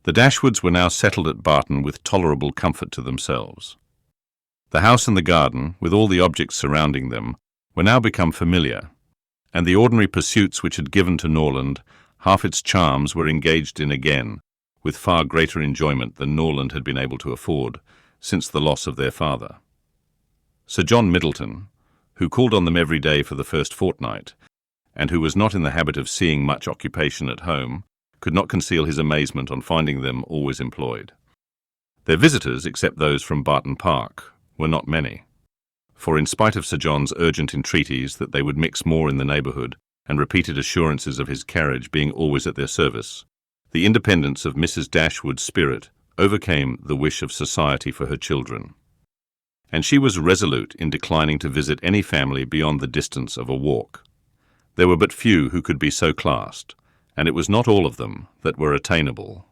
The Dashwoods were now settled at Barton with tolerable comfort to themselves. The house and the garden, with all the objects surrounding them, were now become familiar, and the ordinary pursuits which had given to Norland half its charms were engaged in again, with far greater enjoyment than Norland had been able to afford since the loss of their father. Sir John Middleton, who called on them every day for the first fortnight, and who was not in the habit of seeing much occupation at home, could not conceal his amazement on finding them always employed. Their visitors, except those from Barton Park, were not many, for in spite of Sir John's urgent entreaties that they would mix more in the neighbourhood, and repeated assurances of his carriage being always at their service, the independence of Mrs. Dashwood's spirit overcame the wish of society for her children, and she was resolute in declining to visit any family beyond the distance of a walk. There were but few who could be so classed, and it was not all of them that were attainable.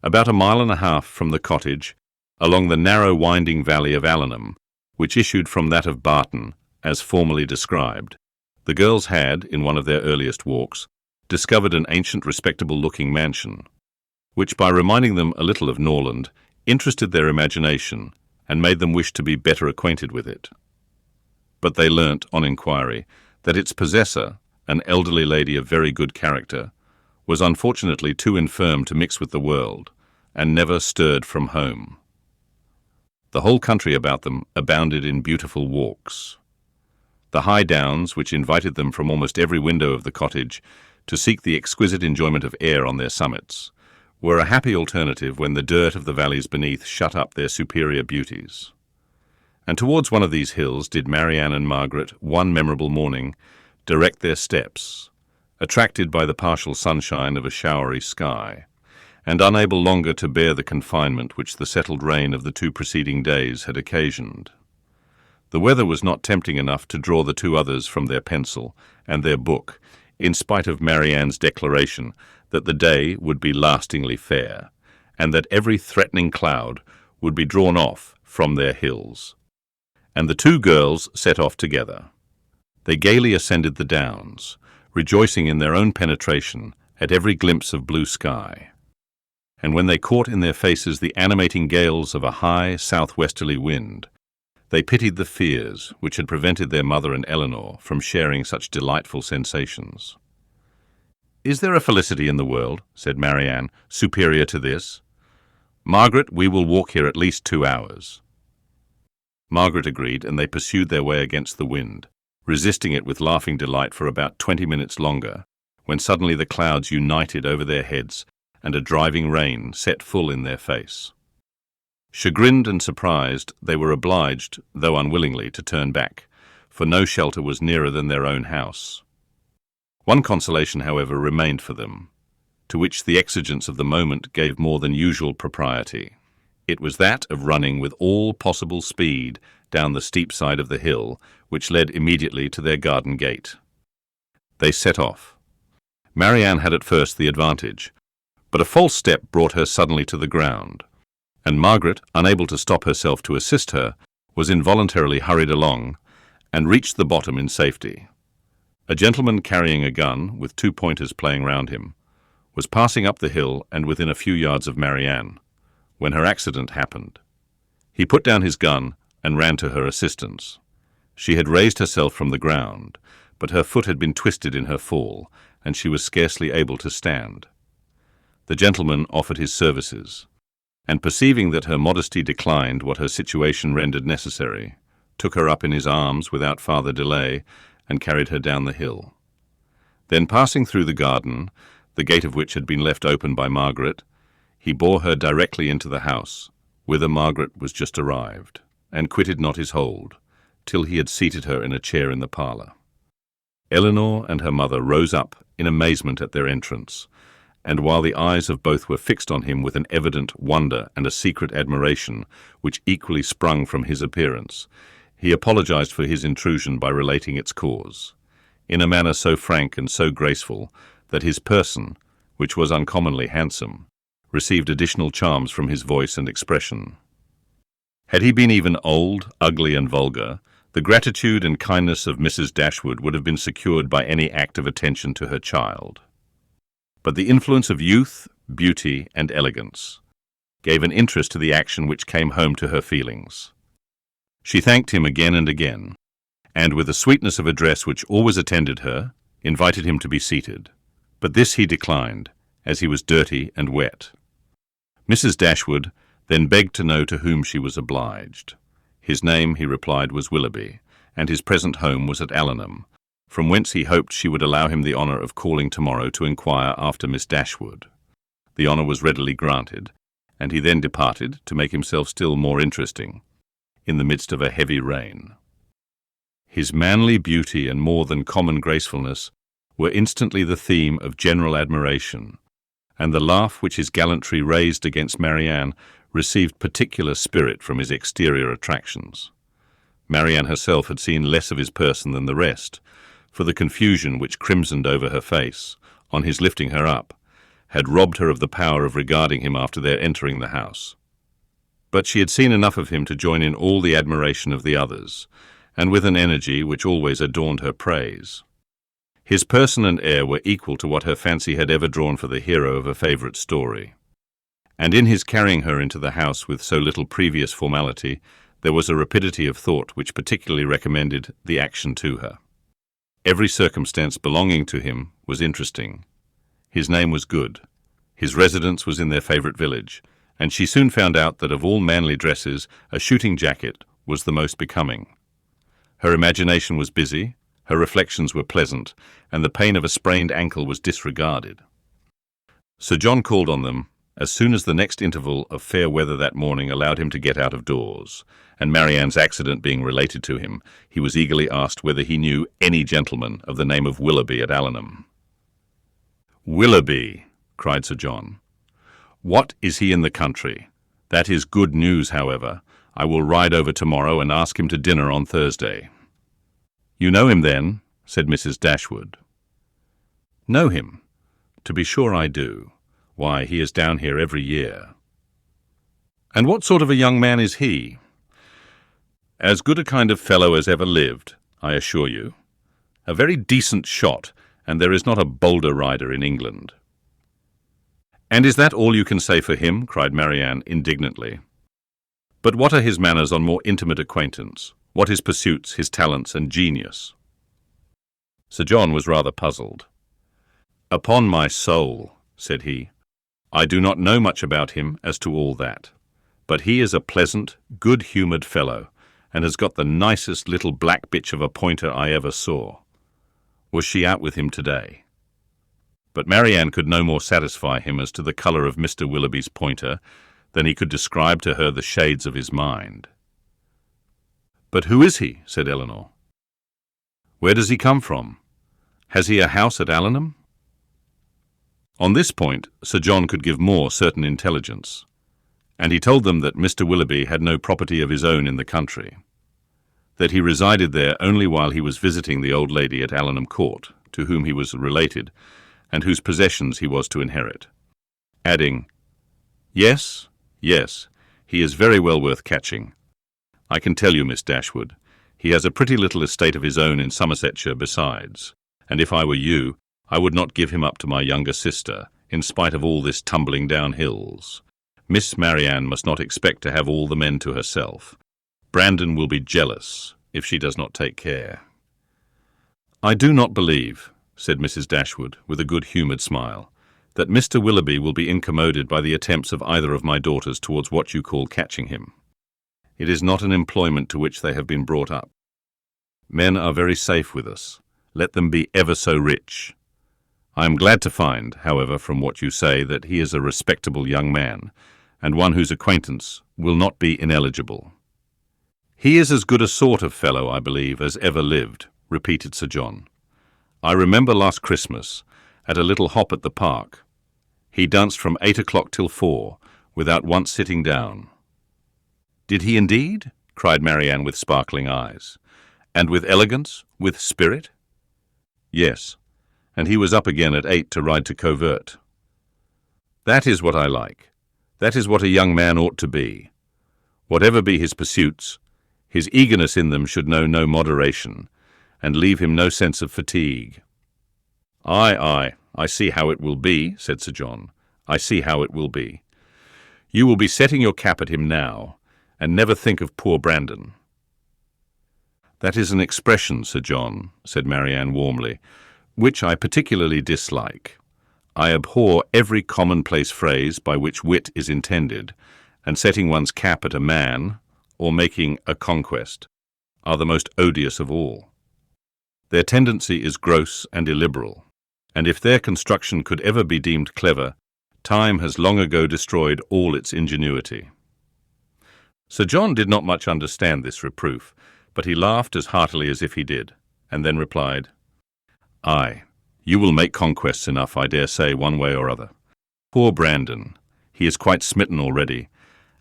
About 1.5 miles from the cottage, along the narrow winding valley of Allenham, which issued from that of Barton, as formerly described, the girls had, in one of their earliest walks, discovered an ancient respectable-looking mansion, which, by reminding them a little of Norland, interested their imagination and made them wish to be better acquainted with it. But they learnt, on inquiry, that its possessor, an elderly lady of very good character, was unfortunately too infirm to mix with the world, and never stirred from home. The whole country about them abounded in beautiful walks. The high downs, which invited them from almost every window of the cottage to seek the exquisite enjoyment of air on their summits, were a happy alternative when the dirt of the valleys beneath shut up their superior beauties. And towards one of these hills did Marianne and Margaret, one memorable morning, direct their steps, attracted by the partial sunshine of a showery sky, and unable longer to bear the confinement which the settled rain of the 2 preceding days had occasioned. The weather was not tempting enough to draw the 2 others from their pencil and their book, in spite of Marianne's declaration that the day would be lastingly fair, and that every threatening cloud would be drawn off from their hills. And the 2 girls set off together. They gaily ascended the downs, rejoicing in their own penetration at every glimpse of blue sky. And when they caught in their faces the animating gales of a high southwesterly wind, they pitied the fears which had prevented their mother and Elinor from sharing such delightful sensations. "Is there a felicity in the world," said Marianne, "superior to this? Margaret, we will walk here at least 2 hours." Margaret agreed, and they pursued their way against the wind, resisting it with laughing delight for about 20 minutes longer, when suddenly the clouds united over their heads and a driving rain set full in their face. Chagrined and surprised, they were obliged, though unwillingly, to turn back, for no shelter was nearer than their own house. One consolation, however, remained for them, to which the exigence of the moment gave more than usual propriety. It was that of running with all possible speed down the steep side of the hill, which led immediately to their garden gate. They set off. Marianne had at first the advantage, but a false step brought her suddenly to the ground, and Margaret, unable to stop herself to assist her, was involuntarily hurried along, and reached the bottom in safety. A gentleman carrying a gun, with 2 pointers playing round him, was passing up the hill and within a few yards of Marianne, when her accident happened. He put down his gun and ran to her assistance. She had raised herself from the ground, but her foot had been twisted in her fall, and she was scarcely able to stand. The gentleman offered his services, and perceiving that her modesty declined what her situation rendered necessary, took her up in his arms without farther delay, and carried her down the hill. Then, passing through the garden, the gate of which had been left open by Margaret, he bore her directly into the house, whither Margaret was just arrived, and quitted not his hold, till he had seated her in a chair in the parlour. Elinor and her mother rose up in amazement at their entrance, and while the eyes of both were fixed on him with an evident wonder and a secret admiration which equally sprung from his appearance, he apologized for his intrusion by relating its cause, in a manner so frank and so graceful that his person, which was uncommonly handsome, received additional charms from his voice and expression. Had he been even old, ugly, and vulgar, the gratitude and kindness of Mrs. Dashwood would have been secured by any act of attention to her child. But the influence of youth, beauty, and elegance, gave an interest to the action which came home to her feelings. She thanked him again and again, and with a sweetness of address which always attended her, invited him to be seated. But this he declined, as he was dirty and wet. Mrs. Dashwood then begged to know to whom she was obliged. His name, he replied, was Willoughby, and his present home was at Allenham, from whence he hoped she would allow him the honour of calling tomorrow to inquire after Miss Dashwood. The honour was readily granted, and he then departed to make himself still more interesting, in the midst of a heavy rain. His manly beauty and more than common gracefulness were instantly the theme of general admiration, and the laugh which his gallantry raised against Marianne received particular spirit from his exterior attractions. Marianne herself had seen less of his person than the rest, for the confusion which crimsoned over her face, on his lifting her up, had robbed her of the power of regarding him after their entering the house. But she had seen enough of him to join in all the admiration of the others, and with an energy which always adorned her praise. His person and air were equal to what her fancy had ever drawn for the hero of a favourite story. And in his carrying her into the house with so little previous formality, there was a rapidity of thought which particularly recommended the action to her. Every circumstance belonging to him was interesting. His name was good. His residence was in their favourite village, and she soon found out that of all manly dresses, a shooting jacket was the most becoming. Her imagination was busy, her reflections were pleasant, and the pain of a sprained ankle was disregarded. Sir John called on them as soon as the next interval of fair weather that morning allowed him to get out of doors, and Marianne's accident being related to him, he was eagerly asked whether he knew any gentleman of the name of Willoughby at Allenham. "Willoughby!" cried Sir John. "What is he in the country? That is good news, however. I will ride over tomorrow and ask him to dinner on Thursday." "You know him, then?" said Mrs. Dashwood. "Know him? To be sure I do. Why, he is down here every year." "And what sort of a young man is he?" "As good a kind of fellow as ever lived, I assure you. A very decent shot, and there is not a bolder rider in England." "And is that all you can say for him?" cried Marianne indignantly. "But what are his manners on more intimate acquaintance? What his pursuits, his talents, and genius?" Sir John was rather puzzled. "Upon my soul," said he, "I do not know much about him as to all that. But he is a pleasant, good-humoured fellow, and has got the nicest little black bitch of a pointer I ever saw. Was she out with him today?" But Marianne could no more satisfy him as to the colour of Mr. Willoughby's pointer than he could describe to her the shades of his mind. "But who is he?" said Elinor. "Where does he come from? Has he a house at Allenham?" On this point Sir John could give more certain intelligence, and he told them that Mr. Willoughby had no property of his own in the country, that he resided there only while he was visiting the old lady at Allenham Court, to whom he was related, and whose possessions he was to inherit, adding, "Yes, he is very well worth catching. I can tell you, Miss Dashwood, he has a pretty little estate of his own in Somersetshire besides, and if I were you, I would not give him up to my younger sister, in spite of all this tumbling down hills. Miss Marianne must not expect to have all the men to herself. Brandon will be jealous if she does not take care." "I do not believe," said Mrs. Dashwood, with a good-humoured smile, "that Mr. Willoughby will be incommoded by the attempts of either of my daughters towards what you call catching him. It is not an employment to which they have been brought up. Men are very safe with us, let them be ever so rich. I am glad to find, however, from what you say, that he is a respectable young man, and one whose acquaintance will not be ineligible." "He is as good a sort of fellow, I believe, as ever lived," repeated Sir John. "I remember last Christmas, at a little hop at the park, he danced from 8 o'clock till 4, without once sitting down." "Did he indeed?" cried Marianne with sparkling eyes. "And with elegance, with spirit?" "Yes, and he was up again at 8 to ride to covert." "That is what I like. That is what a young man ought to be. Whatever be his pursuits, his eagerness in them should know no moderation, and leave him no sense of fatigue." Aye, I see how it will be," said Sir John. I see how it will be. You will be setting your cap at him now, and never think of poor Brandon." "That is an expression, Sir John," said Marianne warmly, "which I particularly dislike. I abhor every commonplace phrase by which wit is intended, and setting one's cap at a man, or making a conquest, are the most odious of all. Their tendency is gross and illiberal, and if their construction could ever be deemed clever, time has long ago destroyed all its ingenuity." Sir John did not much understand this reproof, but he laughed as heartily as if he did, and then replied, "Aye, you will make conquests enough, I dare say, one way or other. Poor Brandon, he is quite smitten already,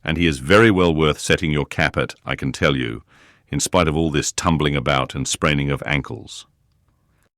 and he is very well worth setting your cap at, I can tell you, in spite of all this tumbling about and spraining of ankles."